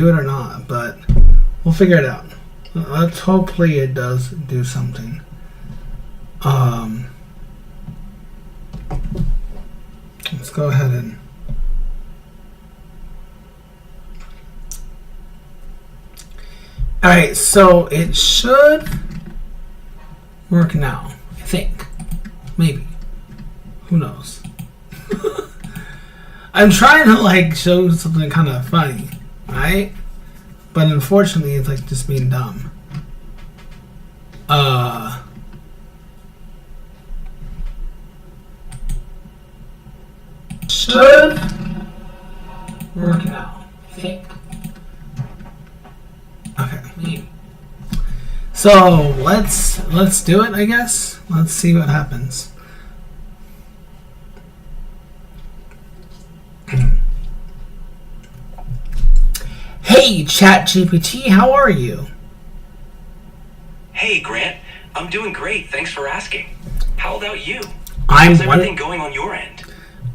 do it or not, but we'll figure it out. Let's hopefully it does do something. Let's go ahead and alright, so it should work now, I think. Maybe. Who knows? I'm trying to like show something kind of funny, right? But unfortunately it's like just being dumb. Should work now, I think. Okay, maybe. So let's do it, I guess. Let's see what happens. Hey, ChatGPT, how are you? Hey, Grant. I'm doing great. Thanks for asking. How about you? How's everything going on your end?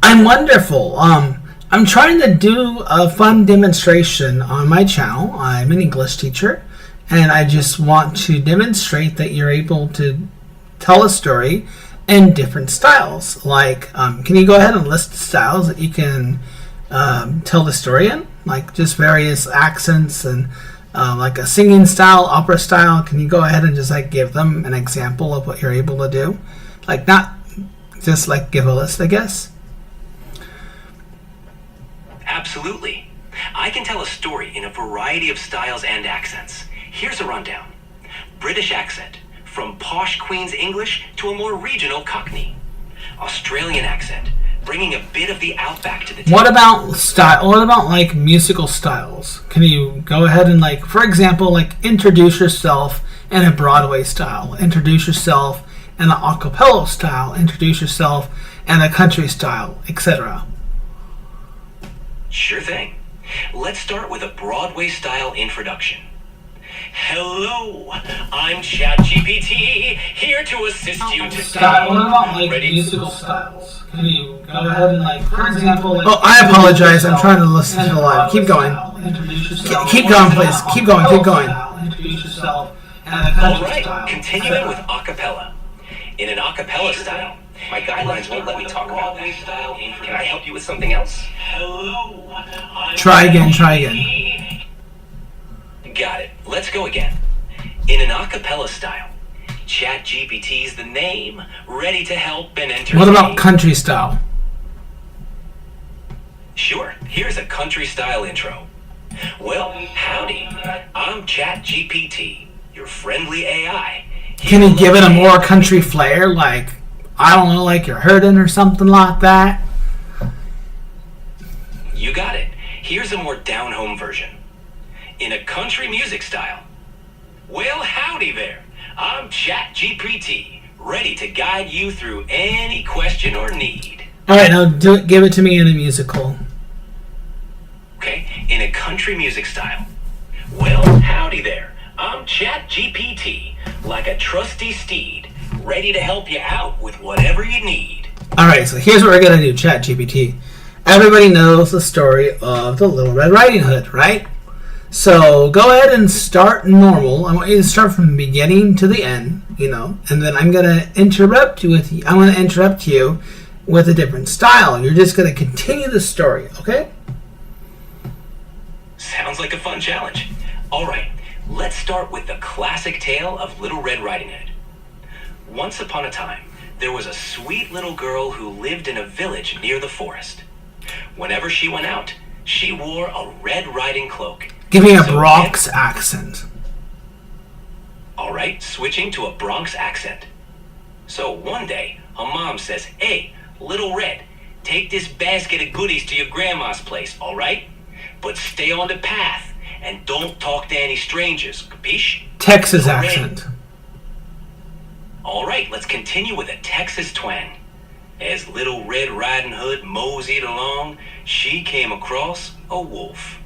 I'm wonderful. I'm trying to do a fun demonstration on my channel. I'm an English teacher, and I just want to demonstrate that you're able to tell a story in different styles. Like, can you go ahead and list the styles that you can tell the story in? Like just various accents and like a singing style, opera style. Can you go ahead and just like give them an example of what you're able to do? Like not just like give a list, I guess. Absolutely. I can tell a story in a variety of styles and accents. Here's a rundown. British accent, from posh Queen's English to a more regional Cockney. Australian accent, bringing a bit of the outback to the table. What about style? What about like musical styles? Can you go ahead and like, for example, like introduce yourself in a Broadway style, introduce yourself in an a cappella style, introduce yourself in a country style, etc. Sure thing. Let's start with a Broadway-style introduction. Hello, I'm ChatGPT, here to assist you today. What about like musical styles? Can you go ahead and like, for example, like, oh, I apologize. I'm trying to listen to the live. Keep going. Keep going, please. Keep going. Keep going. Introduce yourself. All right, continuing with a cappella. In an a cappella style, my guidelines won't let me talk about that. Can I help you with something else? Hello. Try again. Got it. Let's go again. In an a cappella style, ChatGPT's the name, ready to help and entertain. What about country style? Sure. Here's a country style intro. Well, howdy. I'm ChatGPT, your friendly AI. Can you give it a more country flair? Like, I don't know, like you're hurting or something like that? You got it. Here's a more down-home version. In a country music style. Well, howdy there. I'm ChatGPT, ready to guide you through any question or need. All right, now give it to me in a musical. Okay, in a country music style. Well, howdy there. I'm ChatGPT, like a trusty steed, ready to help you out with whatever you need. All right, so here's what we're gonna do, ChatGPT. Everybody knows the story of the Little Red Riding Hood, right? So go ahead and start normal. I want you to start from the beginning to the end, and then I'm gonna interrupt you with a different style. You're just gonna continue the story, okay? Sounds like a fun challenge. All right, let's start with the classic tale of Little Red Riding Hood. Once upon a time, there was a sweet little girl who lived in a village near the forest. Whenever she went out, she wore a red riding cloak. Give me a Bronx accent. All right, switching to a Bronx accent. So one day, her mom says, "Hey, Little Red, take this basket of goodies to your grandma's place, all right? But stay on the path and don't talk to any strangers, capiche?" Texas accent. All right, let's continue with a Texas twang. As Little Red Riding Hood moseyed along, she came across a wolf.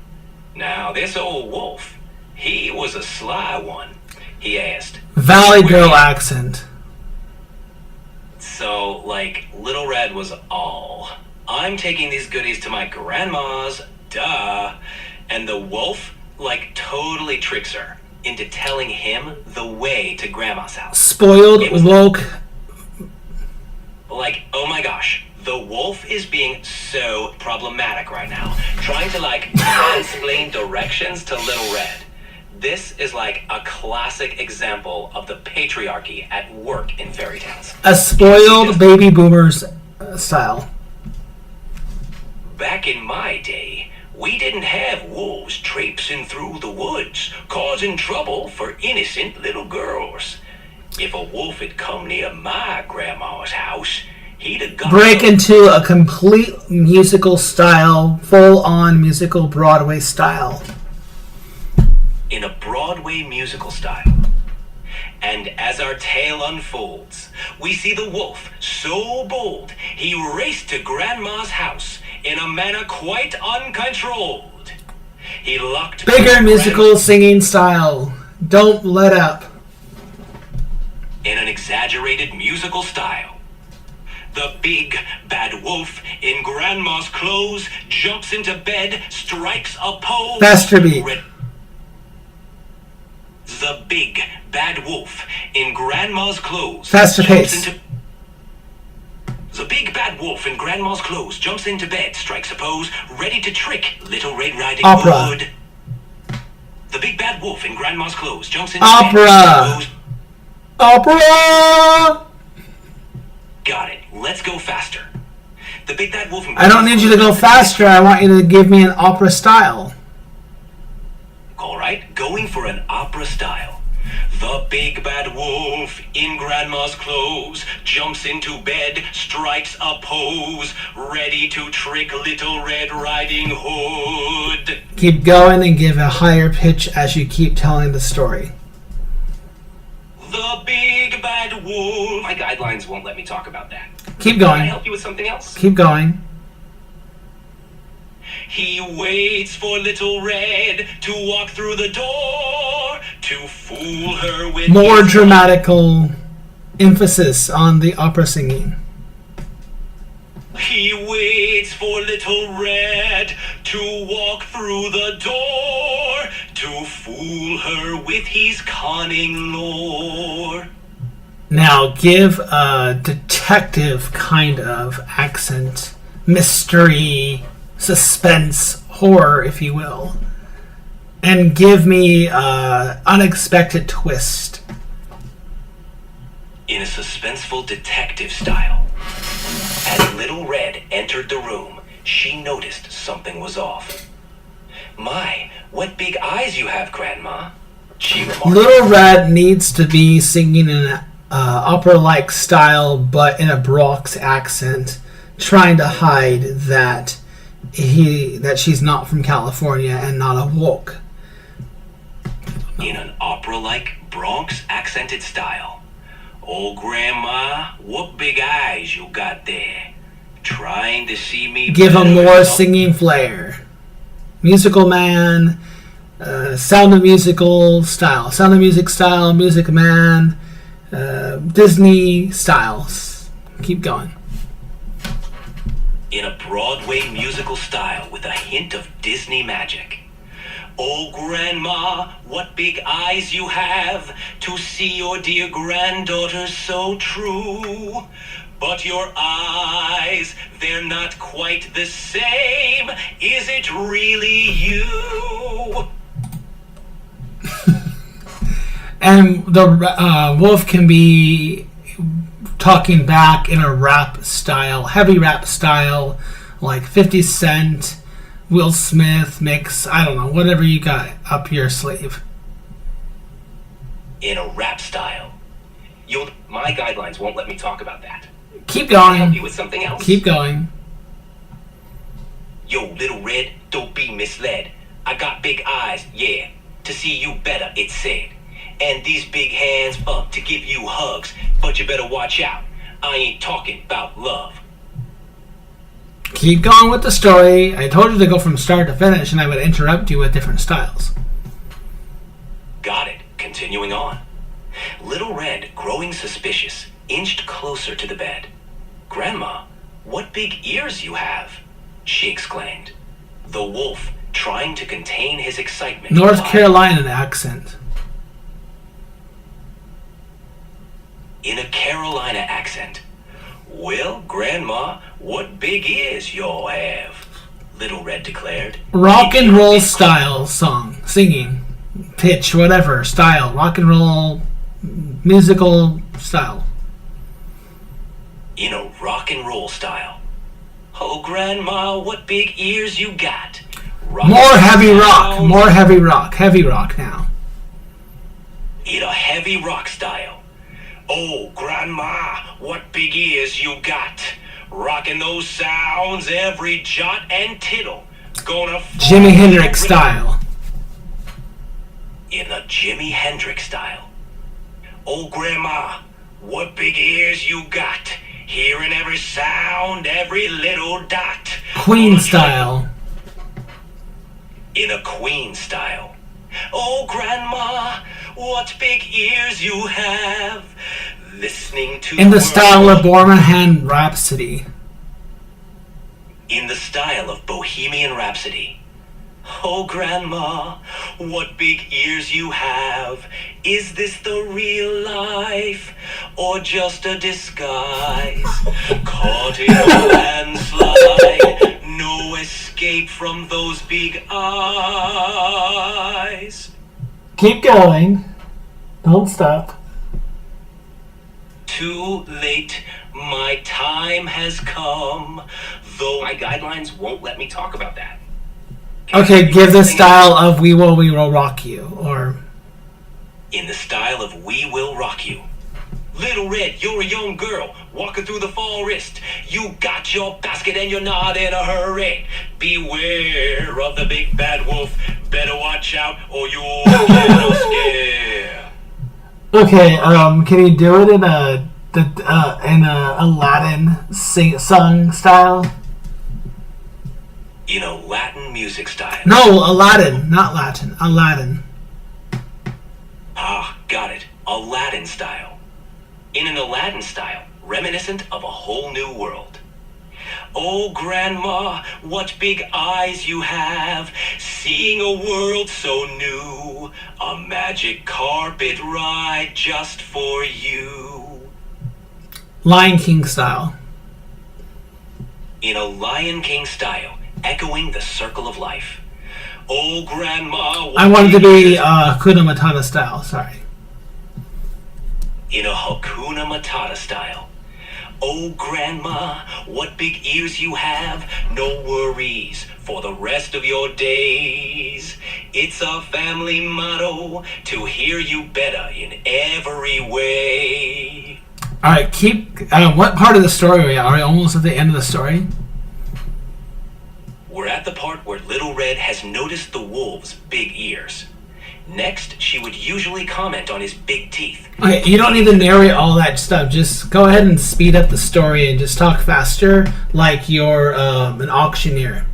Now, this old wolf, he was a sly one. He asked, Valley Girl accent. So, like, Little Red was all, "I'm taking these goodies to my grandma's, duh." And the wolf like totally tricks her into telling him the way to Grandma's house. Spoiled, woke. Like, oh my gosh, the wolf is being so problematic right now, trying to like explain directions to Little Red. This is like a classic example of the patriarchy at work in fairy tales. A spoiled baby boomers style. Back in my day, we didn't have wolves traipsing through the woods, causing trouble for innocent little girls. If a wolf had come near my grandma's house, he'd have got... Break into a complete musical style, full-on musical Broadway style. In a Broadway musical style. And as our tale unfolds, we see the wolf, so bold, he raced to Grandma's house in a manner quite uncontrolled. He locked... Bigger musical singing style. Don't let up. In an exaggerated musical style. The big bad wolf in Grandma's clothes jumps into bed, strikes a pose... Faster beat. The big bad wolf in Grandma's clothes... Faster pace. The big bad wolf in Grandma's clothes jumps into bed, strikes a pose, ready to trick Little Red Riding Hood. The big bad wolf in Grandma's clothes jumps into bed. Opera! Got it. Let's go faster. The big bad wolf in I don't need you to go faster. I want you to give me an opera style. Alright, going for an opera style. The big bad wolf in Grandma's clothes jumps into bed, strikes a pose, ready to trick Little Red Riding Hood. Keep going and give a higher pitch as you keep telling the story. The big bad wolf... My guidelines won't let me talk about that. Keep Can I going. help you with something else? Keep going. He waits for Little Red to walk through the door to fool her with... More dramatical emphasis on the opera singing. He waits for Little Red to walk through the door to fool her with his cunning lore. Now give a detective kind of accent, mystery, suspense, horror, if you will, and give me an unexpected twist. In a suspenseful detective style. As Little Red entered the room, she noticed something was off. My, what big eyes you have, Grandma, she remarked. Little Red needs to be singing in an opera-like style, but in a Bronx accent, trying to hide that she's not from California and not a woke. In an opera-like Bronx accented style. Oh, Grandma, what big eyes you got there. Trying to see me... Give him more singing flair. Musical Man, Sound of Musical style. Sound of Music style, Music Man, Disney styles. Keep going. In a Broadway musical style with a hint of Disney magic. Oh, Grandma, what big eyes you have to see your dear granddaughter so true. But your eyes, they're not quite the same. Is it really you? And the wolf can be talking back in a rap style, heavy rap style, like 50 Cent, Will Smith mix, I don't know, whatever you got up your sleeve. In a rap style. My guidelines won't let me talk about that. Keep Can I help going. you with something else? Keep going. Yo, Little Red, don't be misled. I got big eyes, yeah. To see you better, it said. And these big hands up to give you hugs. But you better watch out. I ain't talking about love. Keep going with the story. I told you to go from start to finish, and I would interrupt you with different styles. Got it. Continuing on. Little Red, growing suspicious, inched closer to the bed. Grandma, what big ears you have, she exclaimed. The wolf, trying to contain his excitement. North Carolina accent. In a Carolina accent. Well, Grandma, what big ears y'all have? Little Red declared. Rock and roll style song. Singing. Pitch, whatever. Style. Rock and roll musical style. In a rock and roll style. Oh, Grandma, what big ears you got? More heavy rock. More heavy rock. Heavy rock now. In a heavy rock style. Oh, Grandma, what big ears you got? Rocking those sounds every jot and tittle. Gonna Jimi Hendrix style. In a Jimi Hendrix style. Oh, Grandma, what big ears you got? Hearing every sound, every little dot. Queen style. In a Queen style. Oh, Grandma, what big ears you have. Listening to In the style of Bohemian Rhapsody. In the style of Bohemian Rhapsody. Oh, Grandma, what big ears you have. Is this the real life or just a disguise? Caught in a landslide, no escape from those big eyes. Keep going. Don't stop. Too late, my time has come, though my guidelines won't let me talk about that. Okay, give the style of We Will Rock You, or... In the style of We Will Rock You. Little Red, you're a young girl, walking through the forest. You got your basket and you're not in a hurry. Beware of the big bad wolf, better watch out or you'll get a scare. Okay, can you do it in a Aladdin song style? In a Latin music style. No, Aladdin, not Latin. Aladdin. Ah, got it. Aladdin style. In an Aladdin style, reminiscent of a whole new world. Oh, Grandma, what big eyes you have, seeing a world so new, a magic carpet ride just for you. Lion King style. In a Lion King style, echoing the circle of life. Oh, Grandma, what I wanted to big be ears- Hakuna Matata style, sorry. In a Hakuna Matata style. Oh, Grandma, what big ears you have. No worries for the rest of your days. It's our family motto to hear you better in every way. Alright, keep... what part of the story are we at? Are we almost at the end of the story? We're at the part where Little Red has noticed the wolf's big ears. Next, she would usually comment on his big teeth. Okay, you don't need to narrate all that stuff. Just go ahead and speed up the story and just talk faster like you're an auctioneer.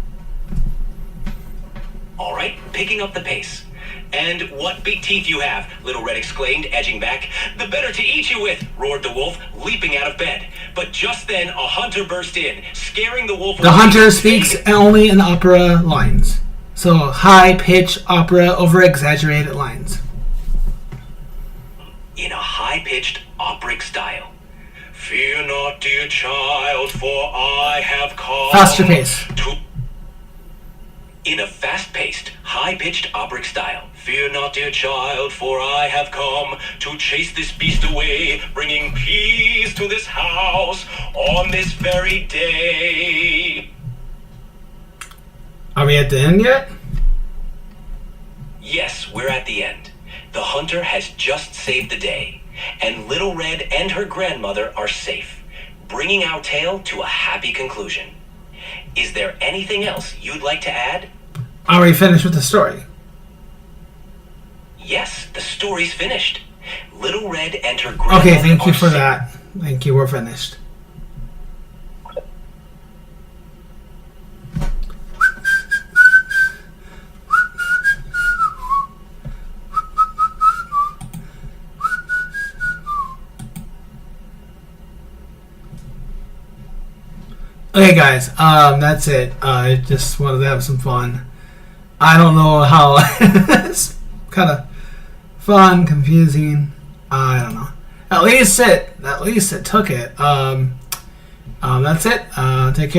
All right, picking up the pace. And what big teeth you have, Little Red exclaimed, edging back. The better to eat you with, roared the wolf, leaping out of bed. But just then, a hunter burst in, scaring the wolf. The hunter speaks only in opera lines. So high-pitched opera, over-exaggerated lines. In a high-pitched operic style. Fear not, dear child, for I have come. Faster pace. In a fast-paced, high-pitched operic style. Fear not, dear child, for I have come to chase this beast away, bringing peace to this house on this very day. Are we at the end yet? Yes, we're at the end. The hunter has just saved the day, and Little Red and her grandmother are safe, bringing our tale to a happy conclusion. Is there anything else you'd like to add? Are we finished with the story? Yes, the story's finished. Little Red and her grandmother Okay, thank you are for safe. that. Thank you, we're finished. Okay, guys, that's it. I just wanted to have some fun. I don't know how. It's kind of fun, confusing. I don't know. At least it took it. That's it. Take care.